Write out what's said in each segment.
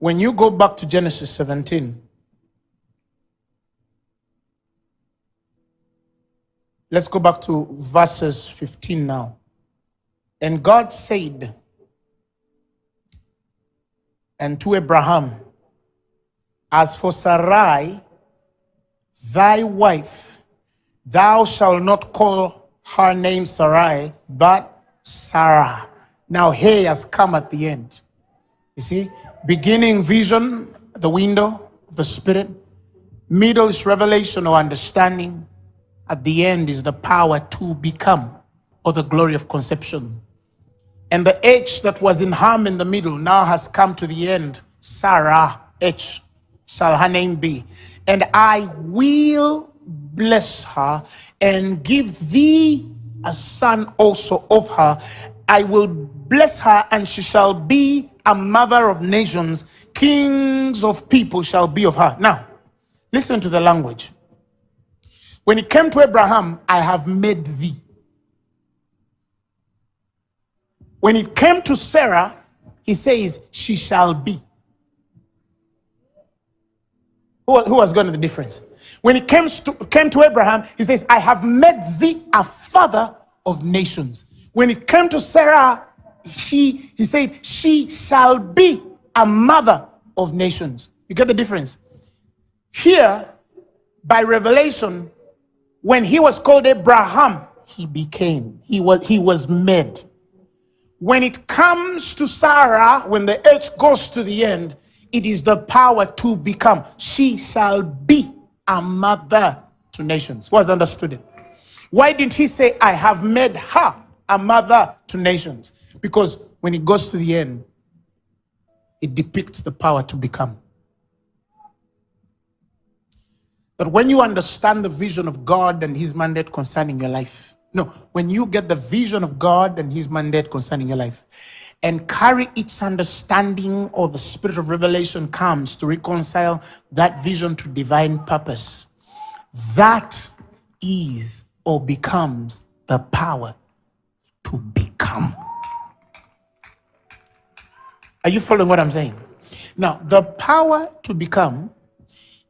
When you go back to Genesis 17, let's go back to verses 15 now. And God said unto Abraham, as for Sarai, thy wife, thou shalt not call her name Sarai, but Sarah. Now here has come at the end. You see, beginning vision, the window of the Spirit. Middle is revelation or understanding. At the end is the power to become, or the glory of conception. And the H that was in Ham in the middle now has come to the end. Sarah, H, shall her name be. And I will bless her and give thee a son also of her. I will bless her, and she shall be a mother of nations. Kings of people shall be of her. Now, listen to the language. When it came to Abraham, I have made thee. When it came to Sarah, he says, she shall be. Who has gotten the difference? When it came to Abraham, he says, I have made thee a father of nations. When it came to Sarah, he said, she shall be a mother of nations. You get the difference? Here, by revelation, when he was called Abraham, he became, he was made. When it comes to Sarah, when the H goes to the end, it is the power to become. She shall be a mother to nations. Who has understood it? Why didn't he say, I have made her a mother to nations? Because when it goes to the end, it depicts the power to become. That when you understand the vision of God and his mandate concerning your life, when you get the vision of God and his mandate concerning your life and carry its understanding, or the spirit of revelation comes to reconcile that vision to divine purpose, that is or becomes the power to become. Are you following what I'm saying? Now, the power to become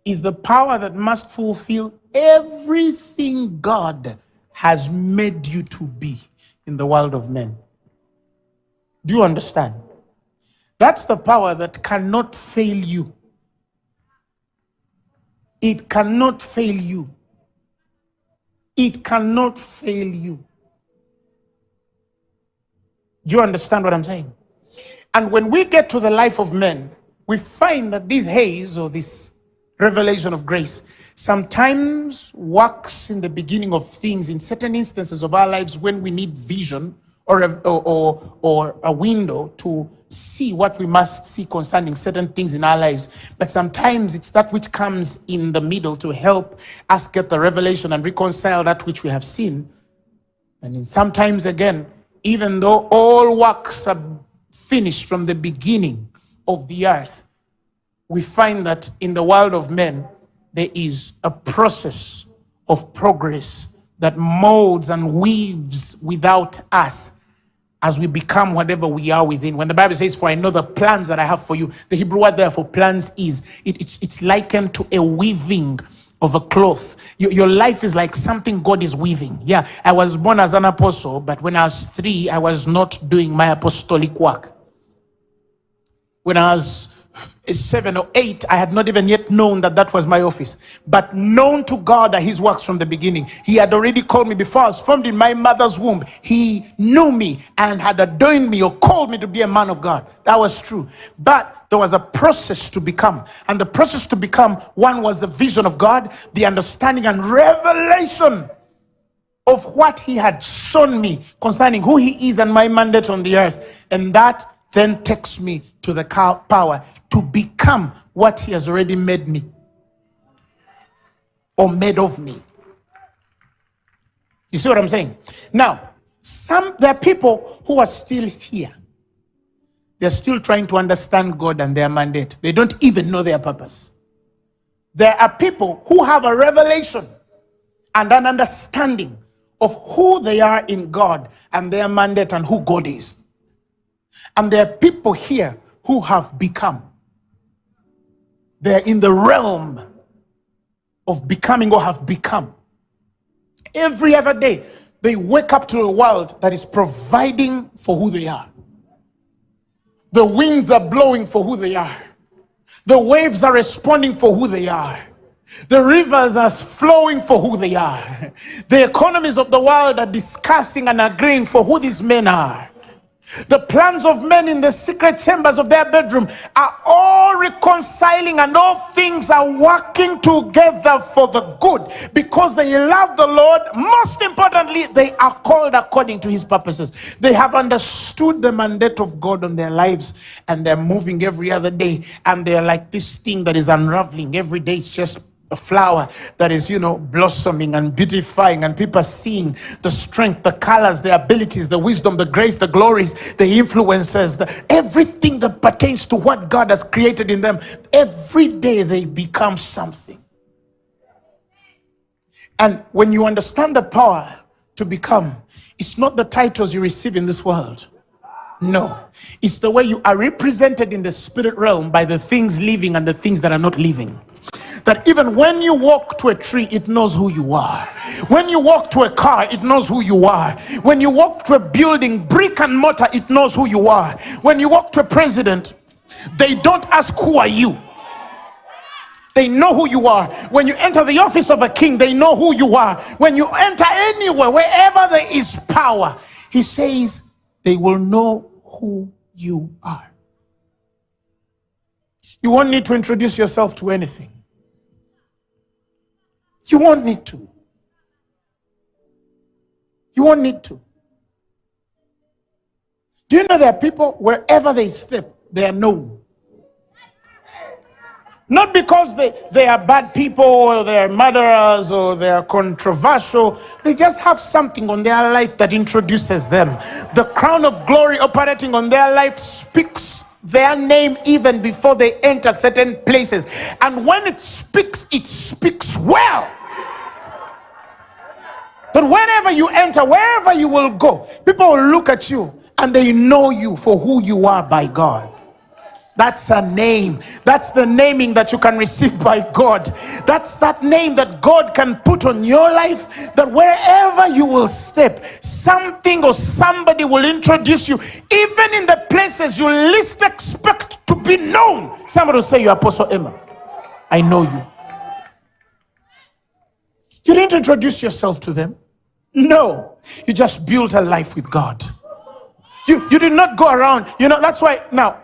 is the power that must fulfill everything God has made you to be in the world of men. Do you understand? That's the power that cannot fail you. It cannot fail you. It cannot fail you. Do you understand what I'm saying? And when we get to the life of men, we find that this haze, or this revelation of grace, sometimes works in the beginning of things in certain instances of our lives when we need vision or a window to see what we must see concerning certain things in our lives. But sometimes it's that which comes in the middle to help us get the revelation and reconcile that which we have seen. And then sometimes again, even though all works are finished from the beginning of the earth, we find that in the world of men, there is a process of progress that molds and weaves without us as we become whatever we are within. When the Bible says, for I know the plans that I have for you, the Hebrew word there for plans is, it's likened to a weaving of a cloth. Your life is like something God is weaving. Yeah, I was born as an apostle, but when I was 3, I was not doing my apostolic work. When I was 7 or 8, I had not even yet known that was my office. But known to God are his works from the beginning. He had already called me before I was formed in my mother's womb. He knew me and had adorned me or called me to be a man of God. That was true. But there was a process to become. And the process to become, one was the vision of God, the understanding and revelation of what he had shown me concerning who he is and my mandate on the earth. And that then takes me to the power to become what he has already made me or made of me. You see what I'm saying? Now, there are people who are still here. They're still trying to understand God and their mandate. They don't even know their purpose. There are people who have a revelation and an understanding of who they are in God and their mandate and who God is. And there are people here who have become. They're in the realm of becoming or have become. Every other day, they wake up to a world that is providing for who they are. The winds are blowing for who they are. The waves are responding for who they are. The rivers are flowing for who they are. The economies of the world are discussing and agreeing for who these men are. The plans of men in the secret chambers of their bedroom are all reconciling, and all things are working together for the good because they love the Lord. Most importantly, they are called according to his purposes. They have understood the mandate of God on their lives, and they're moving every other day, and they're like this thing that is unraveling. Every day it's just a flower that is, blossoming and beautifying, and people are seeing the strength, the colors, the abilities, the wisdom, the grace, the glories, the influences, everything that pertains to what God has created in them. Every day they become something. And when you understand the power to become, it's not the titles you receive in this world. No, it's the way you are represented in the spirit realm by the things living and the things that are not living. That even when you walk to a tree, it knows who you are. When you walk to a car, it knows who you are. When you walk to a building, brick and mortar, it knows who you are. When you walk to a president, they don't ask, who are you? They know who you are. When you enter the office of a king, they know who you are. When you enter anywhere, wherever there is power, he says, they will know who you are. You won't need to introduce yourself to anything. You won't need to. You won't need to. Do you know there are people, wherever they step, they are known? Not because they are bad people, or they are murderers, or they are controversial. They just have something on their life that introduces them. The crown of glory operating on their life speaks their name even before they enter certain places. And when it speaks well. That wherever you enter, wherever you will go, people will look at you and they know you for who you are by God. That's a name. That's the naming that you can receive by God. That's that name that God can put on your life, that wherever you will step, something or somebody will introduce you, even in the places you least expect to be known. Somebody will say, "You Apostle Emma, I know you." You didn't introduce yourself to them. No, you just built a life with God. You did not go around. That's why now.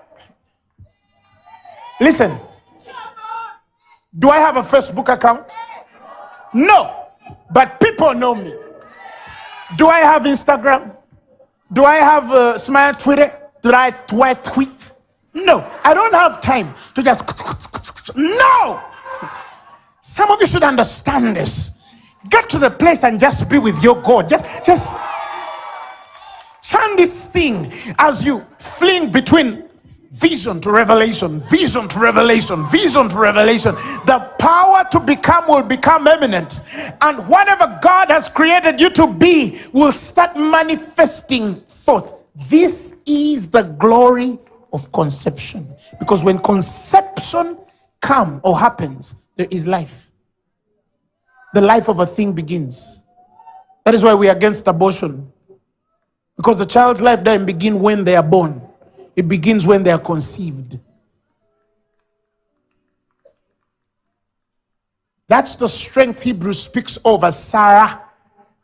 Listen, do I have a Facebook account? No, but people know me. Do I have Instagram? Do I have Smile Twitter? Do I tweet? No, I don't have time to just. No! Some of you should understand this. Get to the place and just be with your God. Just turn this thing as you fling between vision to revelation, vision to revelation, vision to revelation. The power to become will become eminent. And whatever God has created you to be will start manifesting forth. This is the glory of conception. Because when conception comes or happens, there is life. The life of a thing begins. That is why we are against abortion. Because the child's life doesn't begin when they are born. It begins when they are conceived. That's the strength Hebrews speaks over. Sarah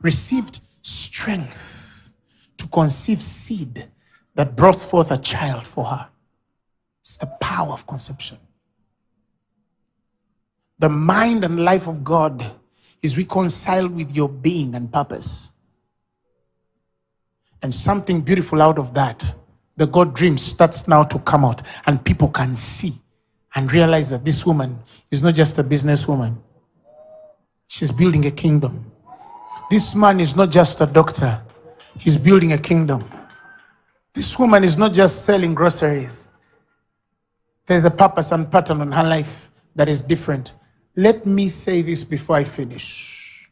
received strength to conceive seed that brought forth a child for her. It's the power of conception. The mind and life of God is reconciled with your being and purpose. And something beautiful out of that, the God dream, starts now to come out, and people can see and realize that this woman is not just a businesswoman. She's building a kingdom. This man is not just a doctor. He's building a kingdom. This woman is not just selling groceries. There's a purpose and pattern on her life that is different. Let me say this before I finish.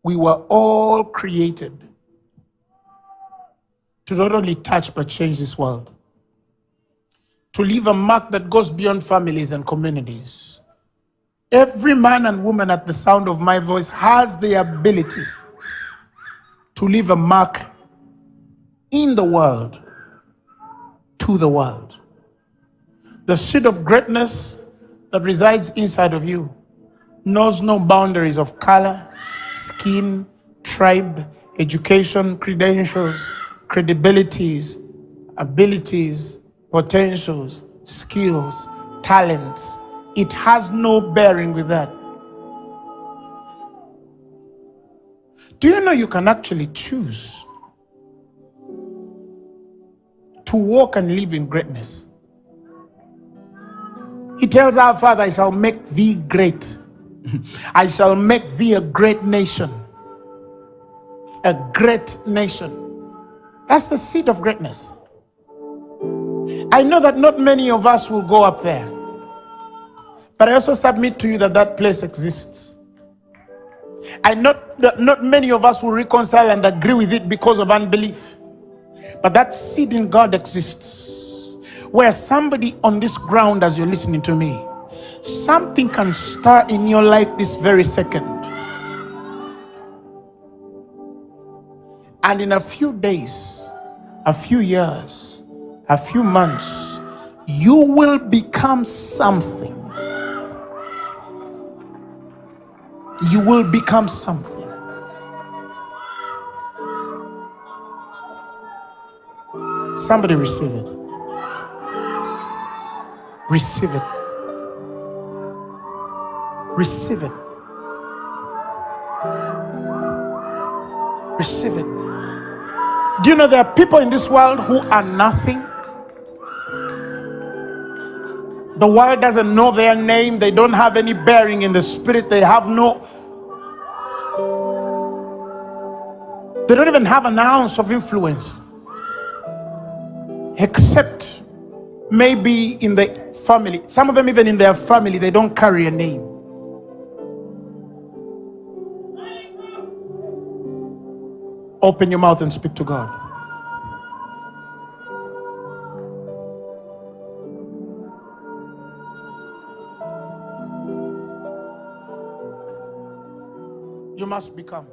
We were all created to not only touch but change this world. to leave a mark that goes beyond families and communities. Every man and woman at the sound of my voice has the ability to leave a mark in the world, to the world. The seed of greatness that resides inside of you knows no boundaries of color, skin, tribe, education, credentials, credibilities, abilities, potentials, skills, talents. It has no bearing with that. Do you know you can actually choose to walk and live in greatness? He tells our Father, I shall make thee great. I shall make thee a great nation. A great nation. That's the seed of greatness. I know that not many of us will go up there. But I also submit to you that that place exists. I know that not many of us will reconcile and agree with it because of unbelief. But that seed in God exists. Where somebody on this ground, as you're listening to me, something can start in your life this very second. And in a few days, a few years, a few months, you will become something. You will become something. Somebody receive it. Receive it. Receive it. Receive it. Do you know there are people in this world who are nothing? The world doesn't know their name. They don't have any bearing in the spirit. They don't even have an ounce of influence. Except maybe in the family. Some of them, even in their family, they don't carry a name. Open your mouth and speak to God. You must become.